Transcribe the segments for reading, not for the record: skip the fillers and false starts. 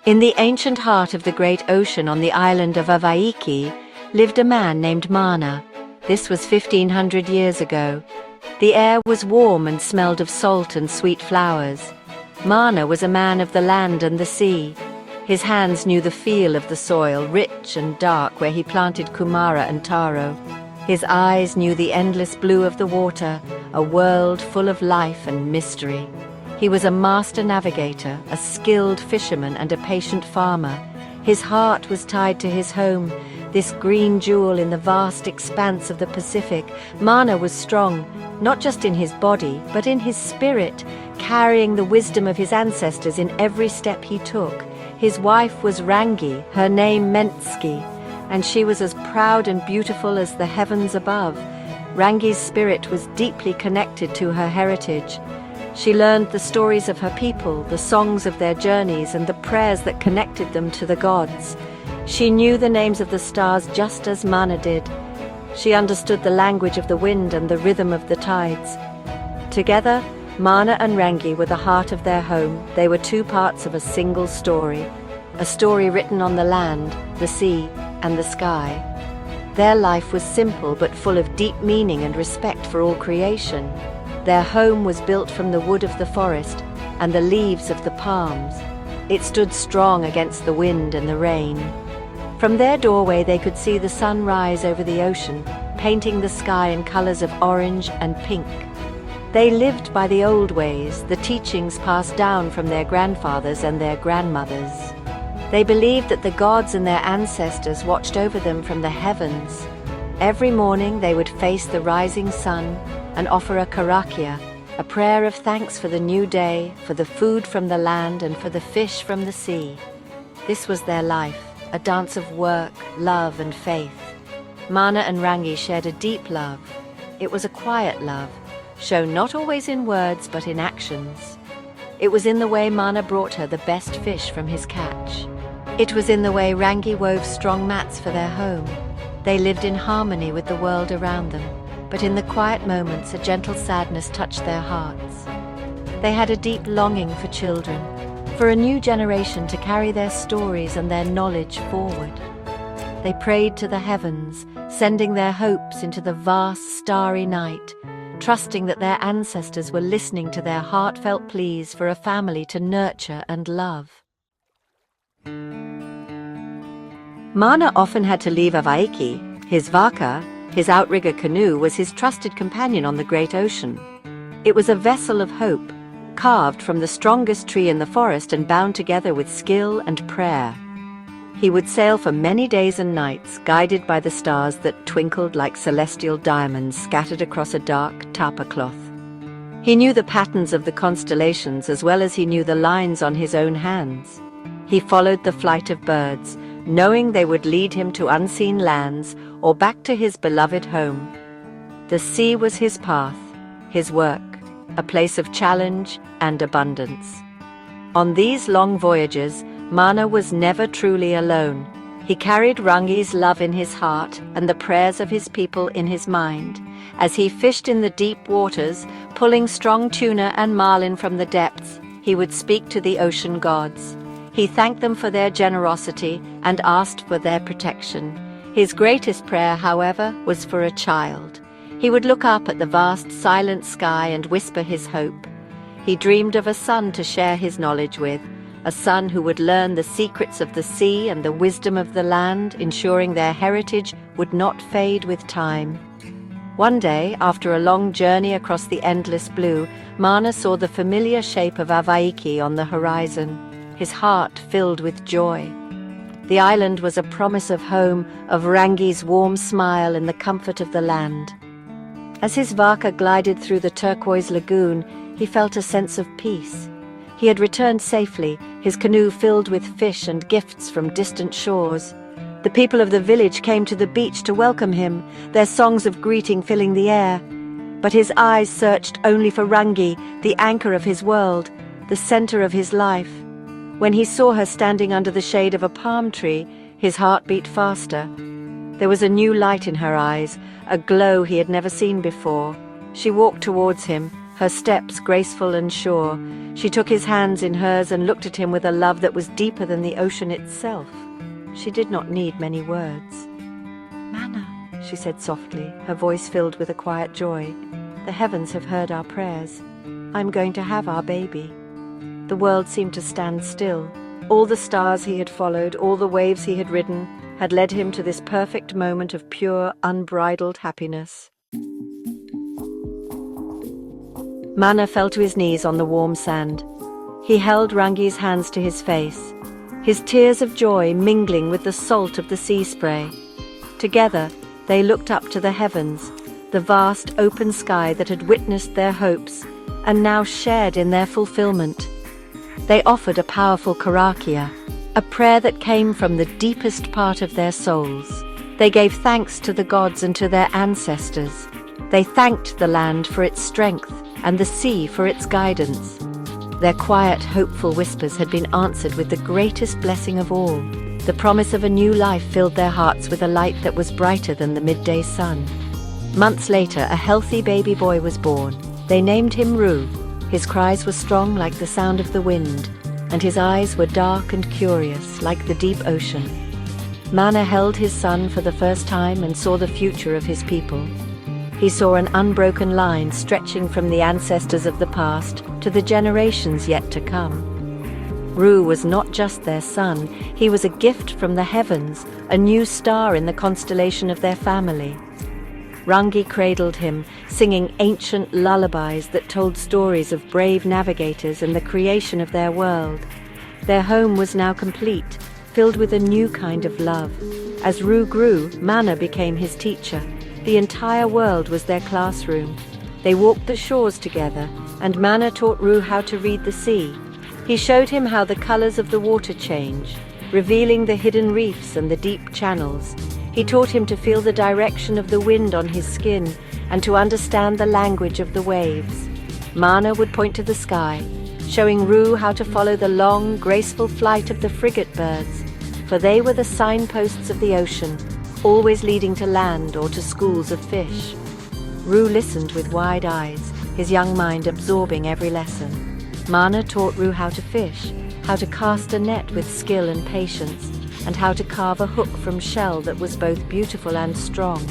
In the ancient heart of the great ocean on the island of Avaiki lived a man named Mana. This was 1500 years ago. The air was warm and smelled of salt and sweet flowers. Mana was a man of the land and the sea. His hands knew the feel of the soil, rich and dark, where he planted kumara and taro. His eyes knew the endless blue of the water, a world full of life and mystery. He was a master navigator, a skilled fisherman and a patient farmer. His heart was tied to his home, this green jewel in the vast expanse of the Pacific. Mana was strong, not just in his body, but in his spirit, carrying the wisdom of his ancestors in every step he took. His wife was Rangi, her name meant ski, and she was as proud and beautiful as the heavens above. Rangi's spirit was deeply connected to her heritage. She learned the stories of her people, the songs of their journeys, and the prayers that connected them to the gods. She knew the names of the stars just as Mana did. She understood the language of the wind and the rhythm of the tides. Together, Mana and Rangi were the heart of their home. They were two parts of a single story, a story written on the land, the sea, and the sky. Their life was simple but full of deep meaning and respect for all creation. Their home was built from the wood of the forest and the leaves of the palms. It stood strong against the wind and the rain. From their doorway they could see the sun rise over the ocean, painting the sky in colors of orange and pink. They lived by the old ways, the teachings passed down from their grandfathers and their grandmothers. They believed that the gods and their ancestors watched over them from the heavens. Every morning they would face the rising sun and offer a karakia, a prayer of thanks for the new day, for the food from the land and for the fish from the sea. This was their life, a dance of work, love and faith. Mana and Rangi shared a deep love. It was a quiet love, shown not always in words but in actions. It was in the way Mana brought her the best fish from his catch. It was in the way Rangi wove strong mats for their home. They lived in harmony with the world around them, but in the quiet moments a gentle sadness touched their hearts. They had a deep longing for children, for a new generation to carry their stories and their knowledge forward. They prayed to the heavens, sending their hopes into the vast starry night, trusting that their ancestors were listening to their heartfelt pleas for a family to nurture and love. Mana often had to leave Avaiki. His vaka, his outrigger canoe, was his trusted companion on the great ocean. It was a vessel of hope, carved from the strongest tree in the forest and bound together with skill and prayer. He would sail for many days and nights, guided by the stars that twinkled like celestial diamonds scattered across a dark tapa cloth. He knew the patterns of the constellations as well as he knew the lines on his own hands. He followed the flight of birds, knowing they would lead him to unseen lands or back to his beloved home. The sea was his path, his work, a place of challenge and abundance. On these long voyages, Mana was never truly alone. He carried Rangi's love in his heart and the prayers of his people in his mind. As he fished in the deep waters, pulling strong tuna and marlin from the depths, he would speak to the ocean gods. He thanked them for their generosity and asked for their protection. His greatest prayer, however, was for a child. He would look up at the vast silent sky and whisper his hope. He dreamed of a son to share his knowledge with, a son who would learn the secrets of the sea and the wisdom of the land, ensuring their heritage would not fade with time. One day, after a long journey across the endless blue, Mana saw the familiar shape of Avaiki on the horizon. His heart filled with joy. The island was a promise of home, of Rangi's warm smile and the comfort of the land. As his vaka glided through the turquoise lagoon, he felt a sense of peace. He had returned safely, his canoe filled with fish and gifts from distant shores. The people of the village came to the beach to welcome him, their songs of greeting filling the air. But his eyes searched only for Rangi, the anchor of his world, the center of his life. When he saw her standing under the shade of a palm tree, his heart beat faster. There was a new light in her eyes, a glow he had never seen before. She walked towards him, her steps graceful and sure. She took his hands in hers and looked at him with a love that was deeper than the ocean itself. She did not need many words. "Mana," she said softly, her voice filled with a quiet joy. "The heavens have heard our prayers. I'm going to have our baby." The world seemed to stand still. All the stars he had followed, all the waves he had ridden, had led him to this perfect moment of pure, unbridled happiness. Mana fell to his knees on the warm sand. He held Rangi's hands to his face, his tears of joy mingling with the salt of the sea spray. Together, they looked up to the heavens, the vast open sky that had witnessed their hopes and now shared in their fulfillment. They offered a powerful karakia, a prayer that came from the deepest part of their souls. They gave thanks to the gods and to their ancestors. They thanked the land for its strength and the sea for its guidance. Their quiet, hopeful whispers had been answered with the greatest blessing of all. The promise of a new life filled their hearts with a light that was brighter than the midday sun. Months later, a healthy baby boy was born. They named him Ru. His cries were strong like the sound of the wind, and his eyes were dark and curious like the deep ocean. Mana held his son for the first time and saw the future of his people. He saw an unbroken line stretching from the ancestors of the past to the generations yet to come. Ru was not just their son, he was a gift from the heavens, a new star in the constellation of their family. Rangi cradled him, singing ancient lullabies that told stories of brave navigators and the creation of their world. Their home was now complete, filled with a new kind of love. As Ru grew, Mana became his teacher. The entire world was their classroom. They walked the shores together, and Mana taught Ru how to read the sea. He showed him how the colors of the water change, revealing the hidden reefs and the deep channels. He taught him to feel the direction of the wind on his skin and to understand the language of the waves. Mana would point to the sky, showing Ru how to follow the long, graceful flight of the frigate birds, for they were the signposts of the ocean, always leading to land or to schools of fish. Ru listened with wide eyes, his young mind absorbing every lesson. Mana taught Ru how to fish, how to cast a net with skill and patience, and how to carve a hook from shell that was both beautiful and strong.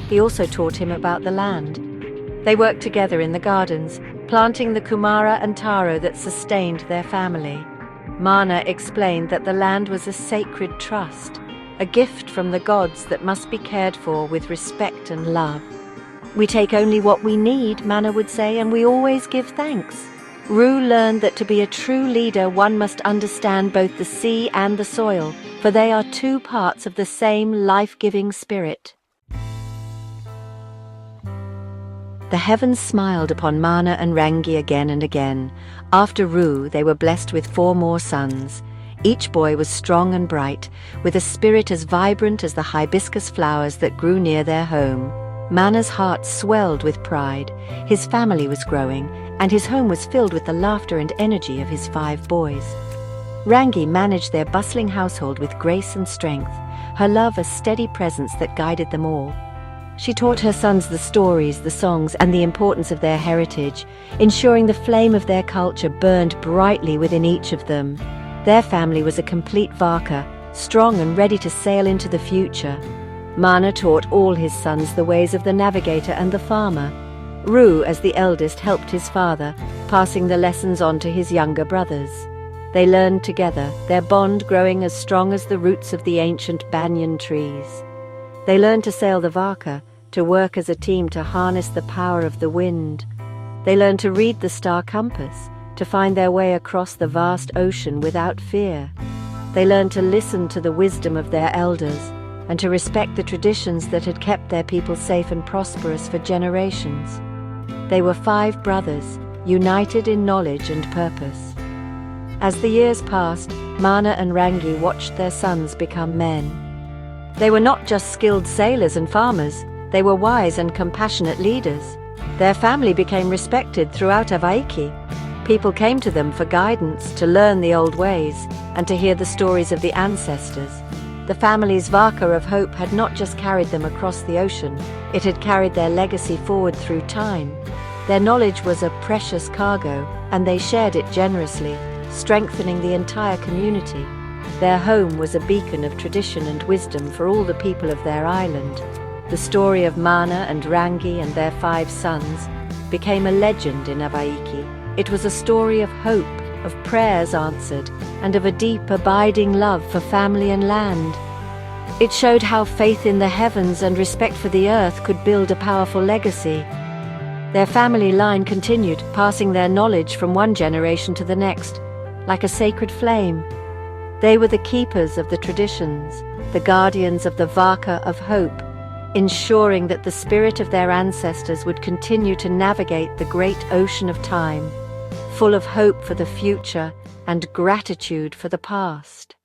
He also taught him about the land. They worked together in the gardens, planting the kumara and taro that sustained their family. Mana explained that the land was a sacred trust, a gift from the gods that must be cared for with respect and love. "We take only what we need," Mana would say, "and we always give thanks." Ru learned that to be a true leader, one must understand both the sea and the soil, for they are two parts of the same life-giving spirit. The heavens smiled upon Mana and Rangi again and again. After Ru, they were blessed with 4 more sons. Each boy was strong and bright, with a spirit as vibrant as the hibiscus flowers that grew near their home. Mana's heart swelled with pride. His family was growing, and his home was filled with the laughter and energy of his 5 boys. Rangi managed their bustling household with grace and strength, her love a steady presence that guided them all. She taught her sons the stories, the songs, and the importance of their heritage, ensuring the flame of their culture burned brightly within each of them. Their family was a complete Vaka, strong and ready to sail into the future. Mana taught all his sons the ways of the navigator and the farmer. Ru, as the eldest, helped his father, passing the lessons on to his younger brothers. They learned together, their bond growing as strong as the roots of the ancient banyan trees. They learned to sail the Vaka, to work as a team to harness the power of the wind. They learned to read the star compass, to find their way across the vast ocean without fear. They learned to listen to the wisdom of their elders and to respect the traditions that had kept their people safe and prosperous for generations. They were 5 brothers, united in knowledge and purpose. As the years passed, Mana and Rangi watched their sons become men. They were not just skilled sailors and farmers, they were wise and compassionate leaders. Their family became respected throughout Avaiki. People came to them for guidance, to learn the old ways, and to hear the stories of the ancestors. The family's Vaka of hope had not just carried them across the ocean, it had carried their legacy forward through time. Their knowledge was a precious cargo, and they shared it generously, strengthening the entire community. Their home was a beacon of tradition and wisdom for all the people of their island. The story of Mana and Rangi and their 5 sons became a legend in Avaiki. It was a story of hope, of prayers answered, and of a deep, abiding love for family and land. It showed how faith in the heavens and respect for the earth could build a powerful legacy. Their family line continued, passing their knowledge from one generation to the next, like a sacred flame. They were the keepers of the traditions, the guardians of the Vaka of hope, ensuring that the spirit of their ancestors would continue to navigate the great ocean of time, full of hope for the future and gratitude for the past.